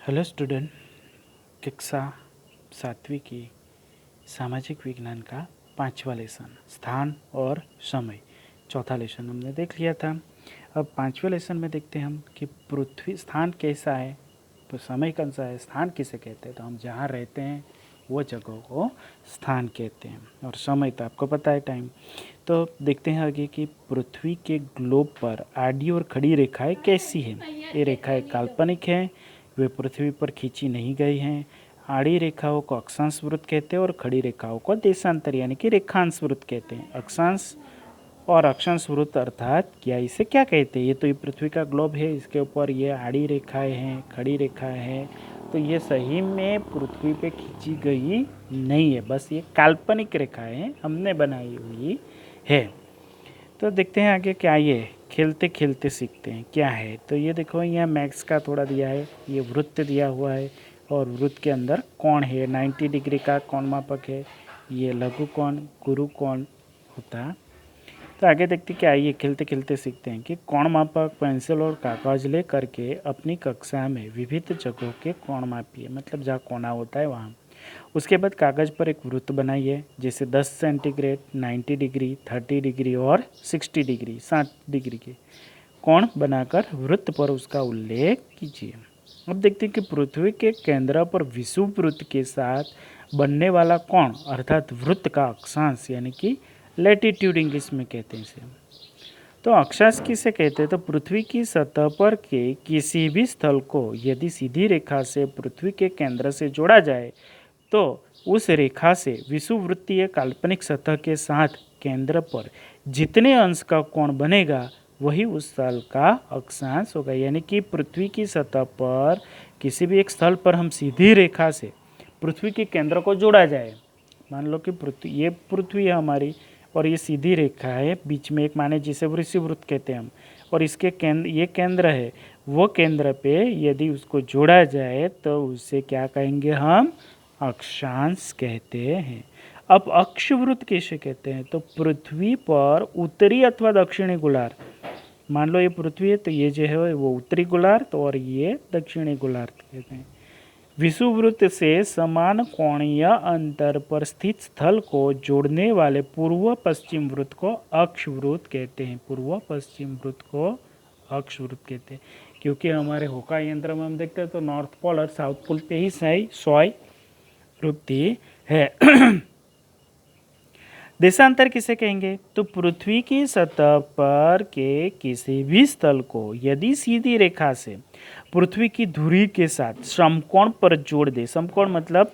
Hello student, कक्षा 7वीं की सामाजिक विज्ञान का 5वां लेसन स्थान और समय, चौथा लेसन हमने देख लिया था। अब 5वें लेसन में देखते हैं हम कि पृथ्वी स्थान कैसा है, तो समय कौन सा है, स्थान किसे कहते हैं। तो हम जहाँ रहते हैं वो जगह को स्थान कहते हैं, और समय तो आपको पता है, टाइम। तो देखते हैं आगे कि पृथ्वी के ग्लोब पर आडी और खड़ी रेखाएं कैसी हैं। ये रेखाएं काल्पनिक हैं, वे पृथ्वी पर खींची नहीं गई हैं। आड़ी रेखाओं को अक्षांश वृत्त कहते हैं और खड़ी रेखाओं को देशांतर यानी कि रेखांश वृत्त कहते हैं। अक्षांश और अक्षांश वृत्त अर्थात क्या, इसे क्या कहते हैं। ये तो ये पृथ्वी का ग्लोब है, इसके ऊपर ये आड़ी रेखाएं हैं, खड़ी रेखाएं हैं, तो ये सही में पृथ्वी पे खींची गई नहीं है, बस ये काल्पनिक रेखाएं हैं, हमने बनाई हुई है। तो देखते हैं आगे क्या, ये खेलते खेलते सीखते हैं क्या है। तो ये देखो, यहाँ मैक्स का थोड़ा दिया है, ये वृत्त दिया हुआ है और वृत्त के अंदर कोण है, 90 डिग्री का कोण मापक है। ये लघु कोण, गुरु कोण होता। तो आगे देखते क्या है, ये खेलते खेलते सीखते हैं कि कोण मापक पेंसिल और कागज ले करके अपनी कक्षा में विविध जगहों के कोण मापिए, मतलब जहाँ कोना होता है वहाँ। उसके बाद कागज़ पर एक वृत्त बनाइए, जैसे 10 सेंटीग्रेड, 90 डिग्री, 30 डिग्री और 60 डिग्री, 60 डिग्री के कोण बनाकर वृत्त पर उसका उल्लेख कीजिए। अब देखते हैं कि पृथ्वी के केंद्र पर विषुववृत्त के साथ बनने वाला कोण अर्थात वृत्त का अक्षांश यानी कि लैटिट्यूड इंग्लिश में कहते हैं इसे। तो अक्षांश किसे कहते हैं, तो पृथ्वी की सतह पर के किसी भी स्थल को यदि सीधी रेखा से पृथ्वी के केंद्र से जोड़ा जाए तो उस रेखा से विषुववृत्तीय काल्पनिक सतह के साथ केंद्र पर जितने अंश का कोण बनेगा वही उस स्थल का अक्षांश होगा। यानी कि पृथ्वी की सतह पर किसी भी एक स्थल पर हम सीधी रेखा से पृथ्वी के केंद्र को जोड़ा जाए, मान लो कि ये पृथ्वी है हमारी और ये सीधी रेखा है, बीच में एक माने जिसे विषुववृत्त कहते हैं हम, और इसके ये केंद्र है, वो केंद्र पे यदि उसको जोड़ा जाए तो उसे क्या कहेंगे हम, अक्षांश कहते हैं। अब अक्षवृत्त कैसे कहते हैं, तो पृथ्वी पर उत्तरी अथवा दक्षिणी गोलार्ध, मान लो ये पृथ्वी है तो ये जो है वो उत्तरी गोलार्ध और ये दक्षिणी गोलार्ध कहते हैं। विषुववृत्त से समान कोणीय अंतर पर स्थित स्थल को जोड़ने वाले पूर्व पश्चिम वृत्त को अक्षवृत्त कहते हैं। पूर्व पश्चिम वृत्त को अक्षवृत्त कहते हैं, क्योंकि हमारे होका यंत्र में हम देखते हैं तो नॉर्थ पोल और साउथ पोल पे ही सही सॉय वृत्ति है। देशांतर किसे कहेंगे, तो पृथ्वी की सतह पर के किसी भी स्थल को यदि सीधी रेखा से पृथ्वी की धुरी के साथ समकोण पर जोड़ दे, समकोण मतलब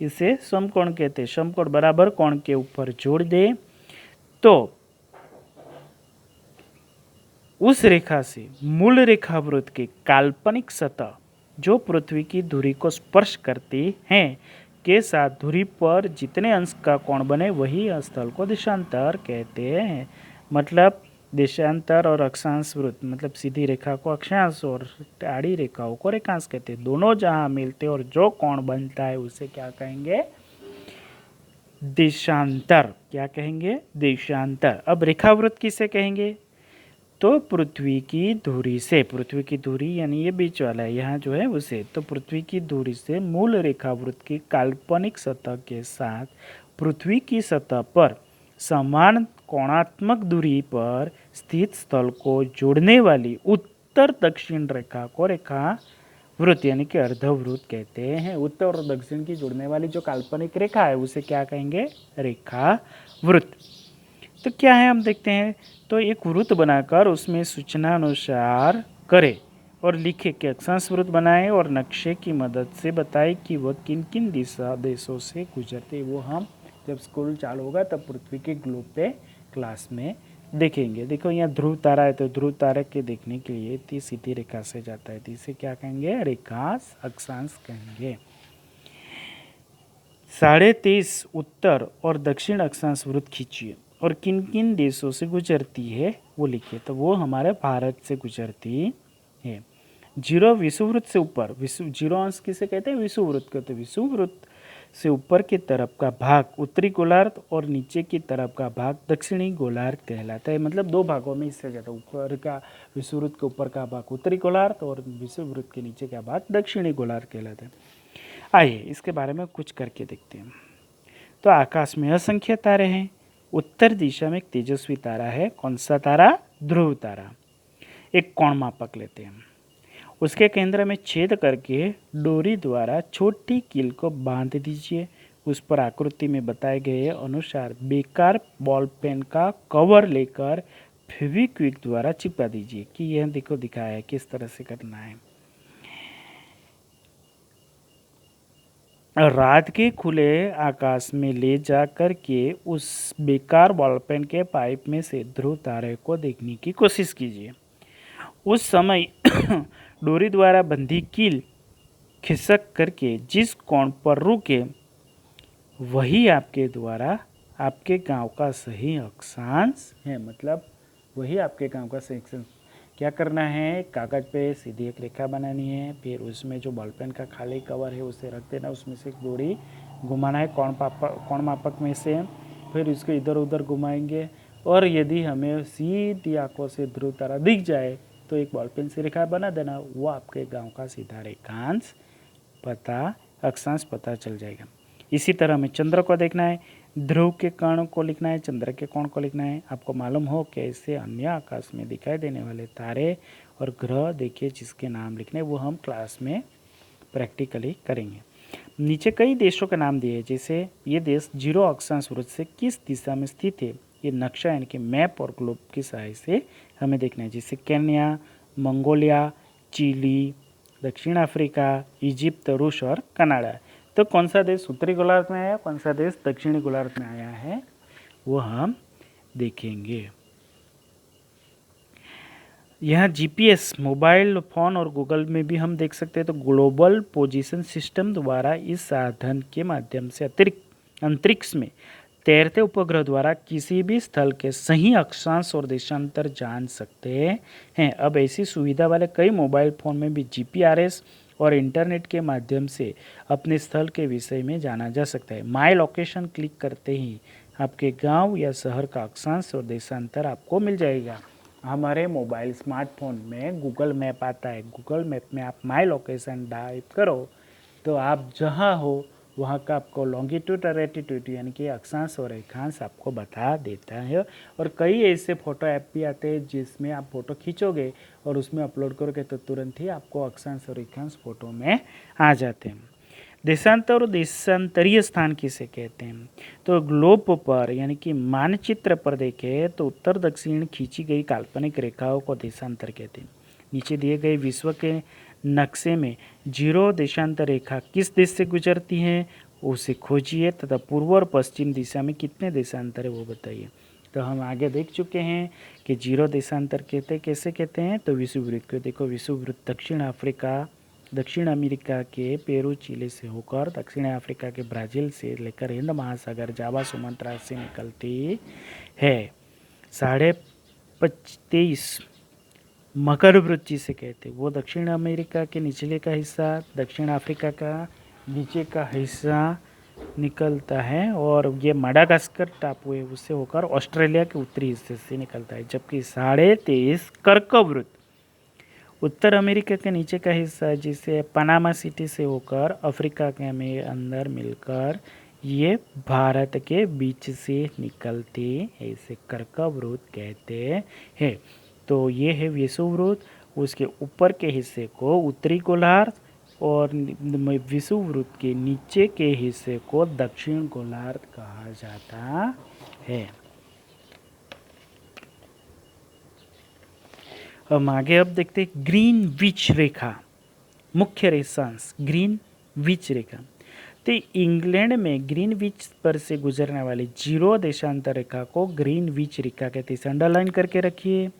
इसे समकोण कहते हैं, समकोण बराबर कोण के ऊपर जोड़ दे, तो उस रेखा से मूल रेखा वृत्त की काल्पनिक सतह जो पृथ्वी की धुरी को स्पर्श करती है के साथ धुरी पर जितने अंश का कोण बने वही स्थल को देशांतर कहते हैं। मतलब देशांतर और अक्षांश वृत्त मतलब सीधी रेखा को अक्षांश और आड़ी रेखाओं को रेखांश कहते हैं। दोनों जहां मिलते और जो कोण बनता है उसे क्या कहेंगे, देशांतर। क्या कहेंगे, देशांतर। अब रेखावृत्त किसे कहेंगे, तो पृथ्वी की धुरी से, पृथ्वी की धुरी यानी ये बीच वाला है यहाँ जो है उसे, तो पृथ्वी की धुरी से मूल रेखावृत्त की काल्पनिक सतह के साथ पृथ्वी की सतह पर समान कोणात्मक दूरी पर स्थित स्थल को जोड़ने वाली उत्तर दक्षिण रेखा को रेखा वृत्त यानी कि अर्धवृत्त कहते हैं। उत्तर और दक्षिण की जोड़ने वाली जो काल्पनिक रेखा है उसे क्या कहेंगे, रेखा वृत्त। तो क्या है हम देखते हैं, तो एक वृत्त बनाकर उसमें सूचना अनुसार करें और लिखे कि अक्षांश वृत्त बनाएं और नक्शे की मदद से बताएं कि वह किन किन देशों से गुजरते। वो हम जब स्कूल चालू होगा तब पृथ्वी के ग्लोब पे क्लास में देखेंगे। देखो यहाँ ध्रुव तारा है, तो ध्रुव तारा के देखने के लिए इतनी सीधी रेखा से जाता है, तो इसे क्या कहेंगे, रेखांश अक्षांश कहेंगे। 23.5 उत्तर और दक्षिण अक्षांश वृत्त खींचिए और किन किन देशों से गुजरती है वो लिखिए। तो वो हमारे भारत से गुजरती है। 0 विषुववृत्त से ऊपर, 0 अंश किसे कहते हैं, विषुववृत्त कहते हैं। विषुववृत्त से ऊपर की तरफ का भाग उत्तरी गोलार्ध और नीचे की तरफ का भाग दक्षिणी गोलार्ध कहलाता है। मतलब दो भागों में हिस्सा जाता है, ऊपर का विषुववृत्त के ऊपर का भाग उत्तरी गोलार्ध और विषुववृत्त के नीचे का भाग दक्षिणी गोलार्ध कहलाता है। आइए इसके बारे में कुछ करके देखते हैं। तो आकाश में असंख्य तारे हैं। उत्तर दिशा में एक तेजस्वी तारा है। कौन सा तारा? ध्रुव तारा। एक कोण मापक लेते हैं, उसके केंद्र में छेद करके डोरी द्वारा छोटी कील को बांध दीजिए। उस पर आकृति में बताए गए अनुसार बेकार बॉल पेन का कवर लेकर फेविक्विक द्वारा चिपका दीजिए। कि यह देखो दिखाया है किस तरह से करना है। रात के खुले आकाश में ले जा कर के उस बेकार बॉल पेन के पाइप में से ध्रुव तारे को देखने की कोशिश कीजिए। उस समय डोरी द्वारा बंधी कील खिसक करके जिस कोण पर रुके वही आपके द्वारा आपके गांव का सही अक्षांश है। मतलब वही आपके गांव का सही अक्षांश। क्या करना है? कागज पे सीधी एक रेखा बनानी है, फिर उसमें जो बॉल पेन का खाली कवर है उसे रख देना, उसमें से एक डोरी घुमाना है कोण मापक में से, फिर उसको इधर उधर घुमाएंगे और यदि हमें सीधी आंखों से ध्रुव तारा दिख जाए तो एक बॉल पेन से रेखा बना देना, वो आपके गांव का सीधा रेखांश अक्षांश पता चल जाएगा। इसी तरह हमें चंद्र को देखना है, ध्रुव के कोण को लिखना है, चंद्र के कोण को लिखना है। आपको मालूम हो कैसे अन्य आकाश में दिखाई देने वाले तारे और ग्रह देखिए जिसके नाम लिखने वो हम क्लास में प्रैक्टिकली करेंगे। नीचे कई देशों के नाम दिए, जैसे ये देश 0 अक्षांश वृत्त से किस दिशा में स्थित है, ये नक्शा यानी कि मैप और ग्लोब की सहायता से हमें देखना है। जैसे केन्या, मंगोलिया, चिली, दक्षिण अफ्रीका, इजिप्त, रूस और कनाडा। तो कौन सा देश उत्तरी गोलार्ध में आया, कौन सा देश दक्षिणी गोलार्ध में आया है, वो हम देखेंगे। यहाँ जीपीएस मोबाइल फ़ोन और गूगल में भी हम देख सकते हैं। तो ग्लोबल पोजीशन सिस्टम द्वारा इस साधन के माध्यम से अंतरिक्ष में तैरते उपग्रह द्वारा किसी भी स्थल के सही अक्षांश और देशांतर जान सकते हैं। अब ऐसी सुविधा वाले कई मोबाइल फ़ोन में भी जीपीआरएस और इंटरनेट के माध्यम से अपने स्थल के विषय में जाना जा सकता है। माय लोकेशन क्लिक करते ही आपके गांव या शहर का अक्षांश और देशांतर आपको मिल जाएगा। हमारे मोबाइल स्मार्टफोन में गूगल मैप आता है, गूगल मैप में आप माय लोकेशन टाइप करो तो आप जहां हो वहाँ का आपको लॉन्गिट्यूड और एटीट्यूड यानी कि अक्षांश और रेखांश आपको बता देता है। और कई ऐसे फ़ोटो ऐप भी आते हैं जिसमें आप फ़ोटो खींचोगे और उसमें अपलोड करोगे तो तुरंत ही आपको अक्षांश और रेखांश फ़ोटो में आ जाते हैं। देशांतर और देशांतरीय स्थान किसे कहते हैं? तो ग्लोब पर यानी कि मानचित्र पर देखें तो उत्तर दक्षिण खींची गई काल्पनिक रेखाओं को देशांतर कहते हैं। नीचे दिए गए विश्व के नक्शे में 0 देशांतर रेखा किस देश से गुजरती है उसे खोजिए तथा पूर्व और पश्चिम दिशा में कितने देशांतर है वो बताइए। तो हम आगे देख चुके हैं कि 0 देशांतर कैसे कहते हैं। तो विषुववृत्त को देखो, विषुववृत्त दक्षिण अमेरिका के पेरू चिली से होकर दक्षिण अफ्रीका के ब्राज़ील से लेकर हिंद महासागर जावा सुमात्रा से निकलती है। 23.5 मकर वृत्त जिसे कहते हैं वो दक्षिण अमेरिका के निचले का हिस्सा दक्षिण अफ्रीका का नीचे का हिस्सा निकलता है और ये मडागास्कर टापू है उससे होकर ऑस्ट्रेलिया के उत्तरी हिस्से से निकलता है। जबकि 23.5 कर्क वृत्त उत्तर अमेरिका के नीचे का हिस्सा जिसे पनामा सिटी से होकर अफ्रीका के में अंदर मिलकर ये भारत के बीच से निकलते हैं, इसे कर्क वृत्त कहते हैं। तो ये है विषुववृत्त, उसके ऊपर के हिस्से को उत्तरी गोलार्ध और विषुववृत्त के नीचे के हिस्से को दक्षिण गोलार्ध कहा जाता है। हम आगे अब देखते हैं ग्रीनविच रेखा, मुख्य रेखांश ग्रीनविच रेखा। तो इंग्लैंड में ग्रीनविच पर से गुजरने वाली 0 देशांतर रेखा को ग्रीनविच रेखा कहते हैं। अंडरलाइन करके रखिए।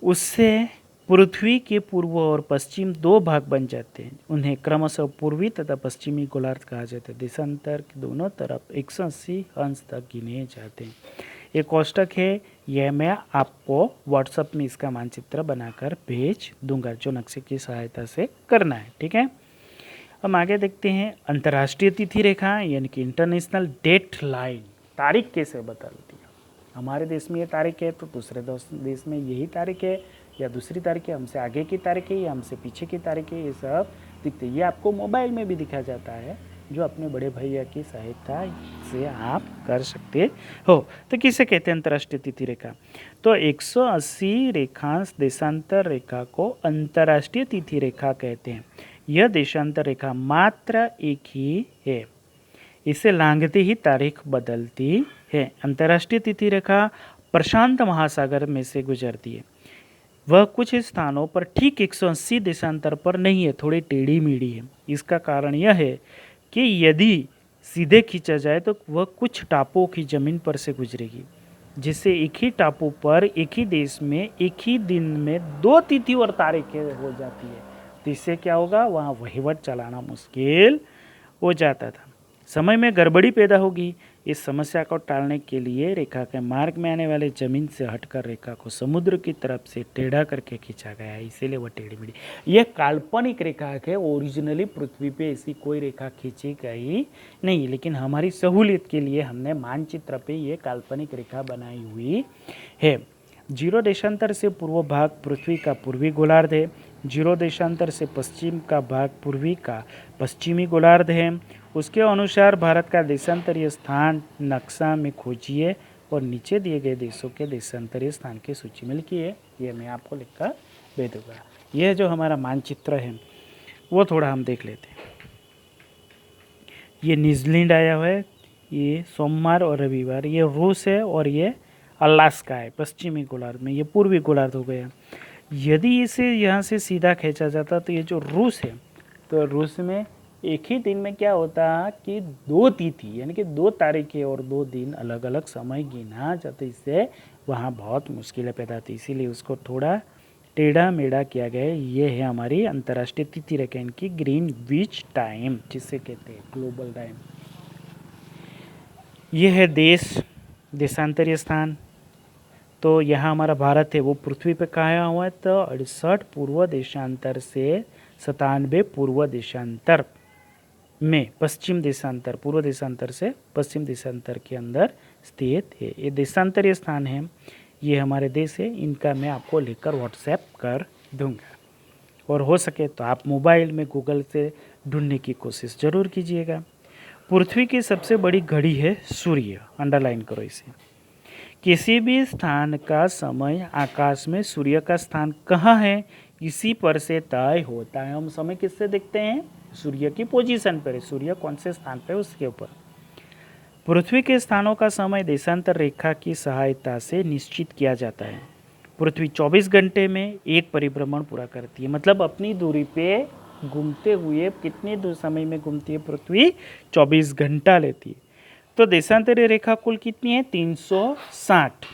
उससे पृथ्वी के पूर्व और पश्चिम 2 भाग बन जाते हैं, उन्हें क्रमशः पूर्वी तथा पश्चिमी गोलार्ध कहा जाता है। देशांतर के दोनों तरफ 180 अंश तक गिने जाते हैं। एक कोष्टक है, यह मैं आपको व्हाट्सएप में इसका मानचित्र बनाकर भेज दूंगा जो नक्शे की सहायता से करना है, ठीक है। हम आगे देखते हैं अंतर्राष्ट्रीय तिथि रेखा यानी कि इंटरनेशनल डेट लाइन। तारीख कैसे बदलती है, हमारे देश में ये तारीख है तो दूसरे देश में यही तारीख है, या दूसरी तारीख है, हमसे आगे की तारीख है या हमसे पीछे की तारीख है, ये सब दिखते हैं। ये आपको मोबाइल में भी दिखा जाता है, जो अपने बड़े भैया की सहायता से आप कर सकते हो। तो किसे कहते हैं अंतर्राष्ट्रीय तिथि रेखा? तो 180 रेखांश देशांतर रेखा को अंतर्राष्ट्रीय तिथि रेखा कहते हैं। यह देशांतर रेखा मात्र एक ही है, इसे लांघते ही तारीख बदलती है। अंतर्राष्ट्रीय तिथि रेखा प्रशांत महासागर में से गुजरती है। वह कुछ स्थानों पर ठीक 180 देशांतर पर नहीं है, थोड़ी टेढ़ी मेढ़ी है। इसका कारण यह है कि यदि सीधे खींचा जाए तो वह कुछ टापुओं की जमीन पर से गुजरेगी, जिससे एक ही टापू पर एक ही देश में एक ही दिन में 2 तिथि और तारीखें हो जाती है। तो इससे क्या होगा, वहाँ वहीवट चलाना मुश्किल हो जाता था, समय में गड़बड़ी पैदा होगी। इस समस्या को टालने के लिए रेखा के मार्ग में आने वाले जमीन से हटकर रेखा को समुद्र की तरफ से टेढ़ा करके खींचा गया है, इसीलिए वह टेढ़ी मेढ़ी। यह काल्पनिक रेखा है, ओरिजिनली पृथ्वी पे ऐसी कोई रेखा खींची गई नहीं, लेकिन हमारी सहूलियत के लिए हमने मानचित्र पे ये काल्पनिक रेखा बनाई हुई है। 0 देशांतर से पूर्व भाग पृथ्वी का पूर्वी गोलार्ध है। 0 देशांतर से पश्चिम का भाग पूर्वी का पश्चिमी गोलार्ध है। उसके अनुसार भारत का देशांतरीय स्थान नक्शा में खोजिए और नीचे दिए गए देशों के देशांतरीय स्थान की सूची में लिखिए। ये मैं आपको लिखकर दे दूँगा। यह जो हमारा मानचित्र है वो थोड़ा हम देख लेते हैं। ये न्यूजीलैंड आया हुआ है, ये सोमवार और रविवार, ये रूस है और ये अलास्का है पश्चिमी गोलार्ध में, ये पूर्वी गोलार्ध हो गया। यदि इसे यहाँ से सीधा खींचा जाता तो ये जो रूस है, तो रूस में एक ही दिन में क्या होता कि 2 तिथि यानी कि 2 तारीखें और 2 दिन अलग अलग समय गिना जाता, इससे वहाँ बहुत मुश्किलें पैदा होती, इसीलिए उसको थोड़ा टेढ़ा मेढ़ा किया गया है। ये है हमारी अंतर्राष्ट्रीय तिथि रेखा, इनकी ग्रीनविच टाइम जिसे कहते हैं ग्लोबल टाइम। ये है देशांतरीय स्थान। तो यहाँ हमारा भारत है वो पृथ्वी पे कहाँ हुआ है, तो 68 पूर्व देशांतर से 97 पूर्व देशांतर में पश्चिम देशांतर, पूर्व देशांतर से पश्चिम देशांतर के अंदर स्थित है। ये देशांतरीय स्थान है, ये हमारे देश है, इनका मैं आपको लिखकर व्हाट्सएप कर दूंगा। और हो सके तो आप मोबाइल में गूगल से ढूंढने की कोशिश ज़रूर कीजिएगा। पृथ्वी की सबसे बड़ी घड़ी है सूर्य, अंडरलाइन करो इसे। किसी भी स्थान का समय आकाश में सूर्य का स्थान कहाँ है इसी पर से तय होता है। हम समय किससे देखते हैं, सूर्य की पोजीशन पर है, सूर्य कौन से स्थान पर है उसके ऊपर। पृथ्वी के स्थानों का समय देशांतर रेखा की सहायता से निश्चित किया जाता है। पृथ्वी 24 घंटे में एक परिभ्रमण पूरा करती है, मतलब अपनी दूरी पे घूमते हुए कितने दूर समय में घूमती है पृथ्वी, 24 घंटा लेती है। तो देशांतरीय रेखा कुल कितनी है, 360।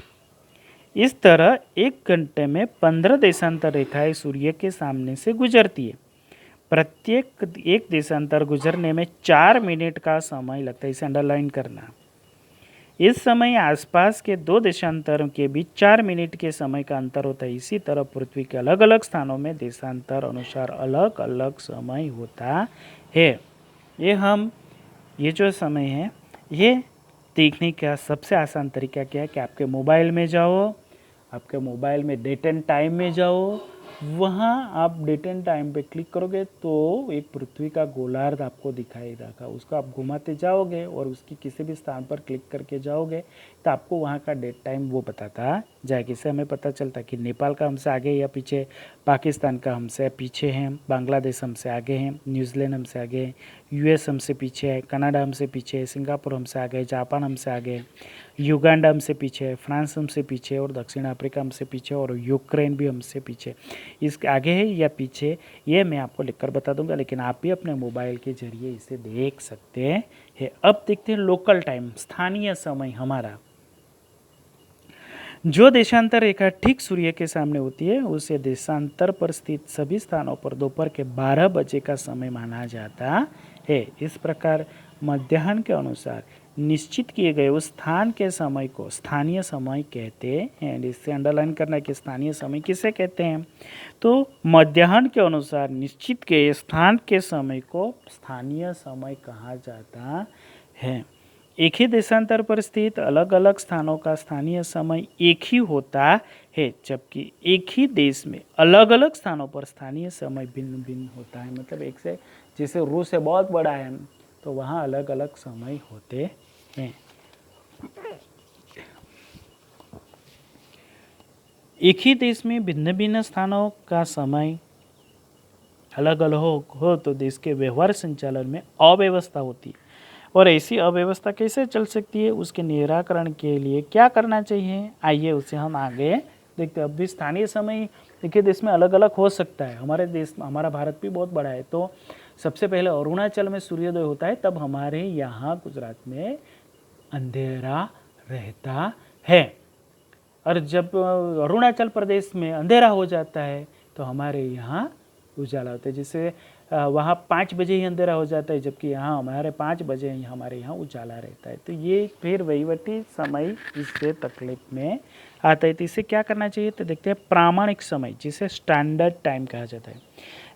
इस तरह 1 घंटे में 15 देशांतर रेखाएं सूर्य के सामने से गुजरती है। प्रत्येक एक देशांतर गुजरने में 4 मिनट का समय लगता है, इसे अंडरलाइन करना। इस समय आसपास के 2 देशांतरों के बीच 4 मिनट के समय का अंतर होता है। इसी तरह पृथ्वी के अलग अलग स्थानों में देशांतर अनुसार अलग अलग समय होता है। ये जो समय है ये देखने का सबसे आसान तरीका क्या है कि आपके मोबाइल में जाओ, आपके मोबाइल में डेट एंड टाइम में जाओ, वहाँ आप डेट एंड टाइम पे क्लिक करोगे तो एक पृथ्वी का गोलार्ध आपको दिखाई देगा। उसको आप घुमाते जाओगे और उसकी किसी भी स्थान पर क्लिक करके जाओगे तो आपको वहाँ का डेट टाइम वो बताता जाएगा। इससे हमें पता चलता कि नेपाल का हमसे आगे या पीछे, पाकिस्तान का हमसे पीछे है, बांग्लादेश हमसे आगे हैं, न्यूजीलैंड हमसे आगे है, यूएस हमसे पीछे है, कनाडा हमसे पीछे है, सिंगापुर हमसे आगे है, जापान हमसे आगे है, युगांडा हमसे पीछे है, फ्रांस हमसे पीछे और दक्षिण अफ्रीका हमसे पीछे और यूक्रेन भी हमसे पीछे। इसके आगे है या पीछे ये मैं आपको लिखकर बता दूंगा, लेकिन आप भी अपने मोबाइल के जरिए इसे देख सकते हैं। अब देखते हैं लोकल टाइम, स्थानीय समय हमारा। जो देशांतर रेखा ठीक सूर्य के सामने होती है उसे देशांतर पर स्थित सभी स्थानों पर दोपहर के 12 बजे का समय माना जाता है। इस प्रकार मध्याह्न के अनुसार निश्चित किए गए उस स्थान के समय को स्थानीय समय कहते हैं। इससे अंडरलाइन करना कि स्थानीय समय किसे कहते हैं, तो मध्याह्न के अनुसार निश्चित किए स्थान के समय को स्थानीय समय कहा जाता है। एक ही देशांतर पर स्थित अलग अलग स्थानों का स्थानीय समय एक ही होता है, जबकि एक ही देश में अलग अलग स्थानों पर स्थानीय समय भिन्न भिन्न होता है। मतलब एक से, जैसे रूस से बहुत बड़ा है तो वहाँ अलग अलग समय होते हैं। एक ही देश में भिन्न भिन्न स्थानों का समय अलग अलग हो तो देश के व्यवहार संचालन में अव्यवस्था होती है। और ऐसी अव्यवस्था कैसे चल सकती है, उसके निराकरण के लिए क्या करना चाहिए, आइए उसे हम आगे देखते हैं। अभी स्थानीय समय देखिए देश में अलग अलग हो सकता है। हमारा भारत भी बहुत बड़ा है, तो सबसे पहले अरुणाचल में सूर्योदय होता है, तब हमारे यहाँ गुजरात में अंधेरा रहता है। और जब अरुणाचल प्रदेश में अंधेरा हो जाता है तो हमारे यहाँ उजाला होता है। जैसे वहाँ 5 बजे ही अंधेरा हो जाता है, जबकि यहाँ हमारे 5 बजे ही हमारे यहाँ उजाला रहता है। तो ये फिर वहीवटी समय इससे तकलीफ में आता है। तो इसे क्या करना चाहिए, तो देखते हैं प्रामाणिक समय, जिसे स्टैंडर्ड टाइम कहा जाता है।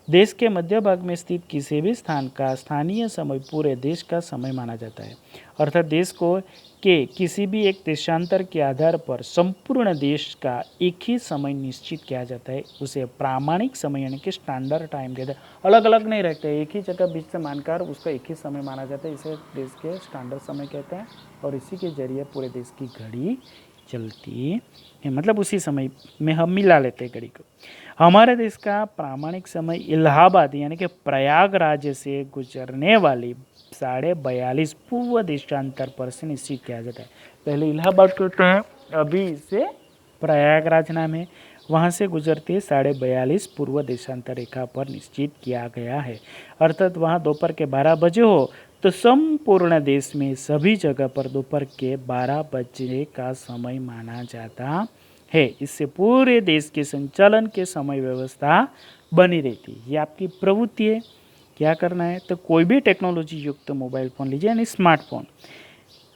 देश के मध्य भाग में स्थित किसी भी स्थान का स्थानीय समय पूरे देश का समय माना जाता है। अर्थात देश को के किसी भी एक देशांतर के आधार पर संपूर्ण देश का एक ही समय निश्चित किया जाता है, उसे प्रामाणिक समय यानी कि स्टैंडर्ड टाइम कहते हैं। अलग अलग नहीं रहते, एक ही जगह बीच से मानकर उसका एक ही समय माना जाता है, इसे देश के स्टैंडर्ड समय कहते हैं। और इसी के जरिए पूरे देश की घड़ी चलती है, मतलब उसी समय में हम मिला लेते हैं घड़ी को। हमारे देश का प्रामाणिक समय इलाहाबाद यानी कि प्रयागराज से गुजरने वाली 42.5 पूर्व देशांतर पर से निश्चित किया जाता है। पहले इलाहाबाद कहते हैं, अभी इसे प्रयागराज नाम है। वहाँ से गुजरते 42.5 पूर्व देशांतर रेखा पर निश्चित किया गया है। अर्थात वहाँ दोपहर के 12 बजे हो तो संपूर्ण देश में सभी जगह पर दोपहर के 12 बजे का समय माना जाता है। इससे पूरे देश के संचालन के समय व्यवस्था बनी रहती है। ये आपकी प्रवृत्ति है। क्या करना है, तो कोई भी टेक्नोलॉजी युक्त मोबाइल फ़ोन लीजिए यानी स्मार्टफोन,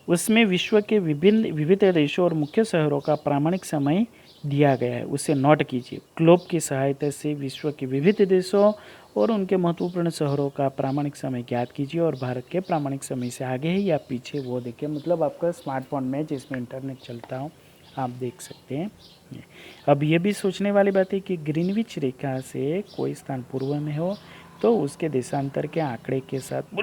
उसमें विश्व के विविध देशों और मुख्य शहरों का प्रामाणिक समय दिया गया है, उसे नोट कीजिए। ग्लोब की सहायता से विश्व के विविध देशों और उनके महत्वपूर्ण शहरों का प्रामाणिक समय ज्ञात कीजिए और भारत के प्रामाणिक समय से आगे है या पीछे वो देखिए। मतलब आपका स्मार्टफोन में जिसमें इंटरनेट चलता हो आप देख सकते हैं। अब ये भी सोचने वाली बात है कि ग्रीनविच रेखा से कोई स्थान पूर्व में हो तो उसके देशांतर के आंकड़े के साथ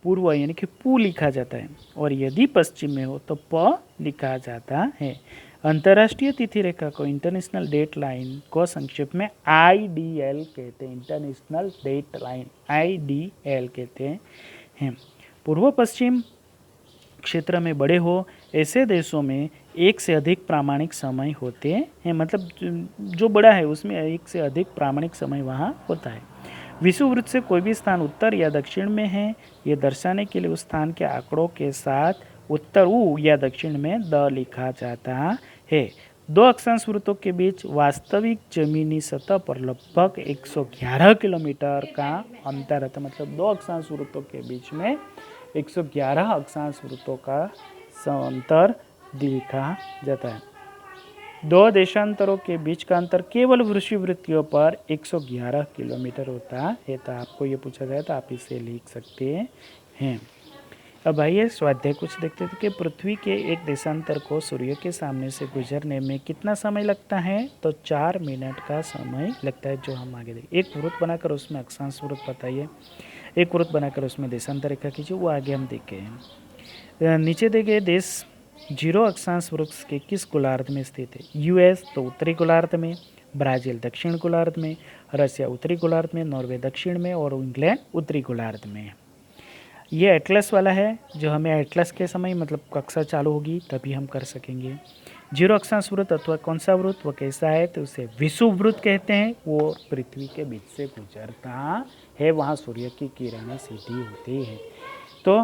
पूर्व यानी कि पू लिखा जाता है, और यदि पश्चिम में हो तो प लिखा जाता है। अंतर्राष्ट्रीय तिथि रेखा को इंटरनेशनल डेट लाइन को संक्षेप में IDL कहते हैं। इंटरनेशनल डेट लाइन IDL कहते हैं। पूर्व पश्चिम क्षेत्र में बड़े हो ऐसे देशों में एक से अधिक प्रामाणिक समय होते हैं। मतलब जो बड़ा है उसमें एक से अधिक प्रामाणिक समय वहाँ होता है। विषुववृत्त से कोई भी स्थान उत्तर या दक्षिण में है, ये दर्शाने के लिए उस स्थान के आंकड़ों के साथ उत्तर उ या दक्षिण में द लिखा जाता है। दो अक्षांश वृत्तों के बीच वास्तविक जमीनी सतह पर लगभग 111 किलोमीटर का अंतर है। मतलब दो अक्षांश वृत्तों के बीच में 111 अक्षांश वृत्तों का अंतर लिखा जाता है। दो देशांतरों के बीच का अंतर केवल वृत्तियों पर 111 किलोमीटर होता है। तो आपको ये पूछा जाए तो आप इसे लिख सकते हैं। अब आइए स्वाध्याय कुछ देखते थे कि पृथ्वी के एक देशांतर को सूर्य के सामने से गुजरने में कितना समय लगता है, तो 4 मिनट का समय लगता है। जो हम आगे देखें, एक वृत्त बनाकर उसमें अक्षांश वृत्त बताइए, एक वृत्त बनाकर उसमें देशांतर रेखा कीजिए, वो आगे हम देखें। नीचे देखे देश 0 अक्षांश वृत्त के किस गोलार्ध में स्थित है। US तो उत्तरी गोलार्ध में, ब्राज़ील दक्षिण गोलार्ध में, रसिया उत्तरी गोलार्ध में, नॉर्वे दक्षिण में और इंग्लैंड उत्तरी गोलार्ध में। ये एटलस वाला है, जो हमें एटलस के समय मतलब कक्षा चालू होगी तभी हम कर सकेंगे। 0 अक्षांश वृत्त अथवा कौन सा वृत्त वो कैसा है, तो उसे विषुववृत्त कहते हैं। वो पृथ्वी के बीच से गुजरता है, वहाँ सूर्य की किरणें सीधी होती है। तो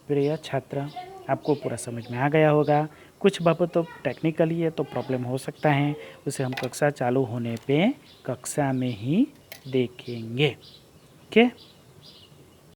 प्रिय छात्र, आपको पूरा समझ में आ गया होगा। कुछ बाबत तो टेक्निकली है तो प्रॉब्लम हो सकता है, उसे हम कक्षा चालू होने पे कक्षा में ही देखेंगे। ओके।